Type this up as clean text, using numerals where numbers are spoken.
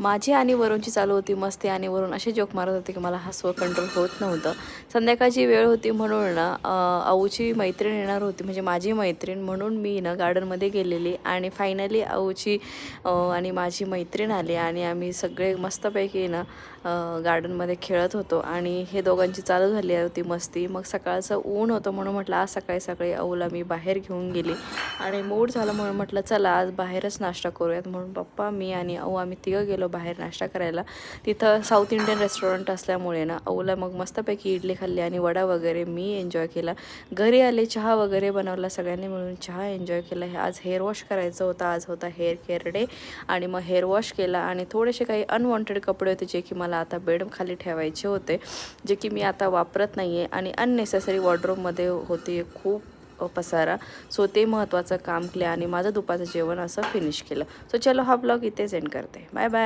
माझी आणि वरूनची चालू होती मस्ती आणि वरून असे जोक मारत होते की मला हसवं कंट्रोल होत नव्हतं. संध्याकाळची वेळ होती म्हणून ना आऊची मैत्रीण येणार होती, म्हणजे माझी मैत्रीण, म्हणून मी ना गार्डनमध्ये गेलेली आणि फायनली आऊची आणि माझी मैत्रीण आली आणि आम्ही सगळे मस्तपैकी ना गार्डनमध्ये खेळत होतो आणि हे दोघांची चालू झाली होती मस्ती. मग सकाळचं ऊन होतं म्हणून म्हटलं आज सकाळी सकाळी आऊला मी बाहेर घेऊन गेली आणि मूड झालं म्हणून म्हटलं चला आज बाहेरच नाश्ता करूयात. म्हणून पप्पा, मी आणि आऊ आम्ही तिघं गेलो बाहेर नाश्ता करायला. तिथं साऊथ इंडियन रेस्टॉरंट असल्यामुळे ना आऊला मग मस्तपैकी इडली खाल्ली आणि वडा वगैरे मी एन्जॉय केला. घरी आले, चहा वगैरे बनवला, सगळ्यांनी मिळून चहा एन्जॉय केला. आज हेअर वॉश करायचं होतं, आज होता हेअर केअर डे आणि मग हेअर वॉश केला आणि थोडेसे काही अनवॉन्टेड कपडे होते जे की मला आता बेड खाली ठेवायचे होते, जे की मी आता वापरत नाही आहे आणि अननेसेसरी वॉर्डरोबमध्ये होती खूप पसारा. सो ते महत्त्वाचं काम केलं आणि माझं दुपारचं जेवण असं फिनिश केलं. सो चलो हा ब्लॉग इथेच एंड करते. Bye bye.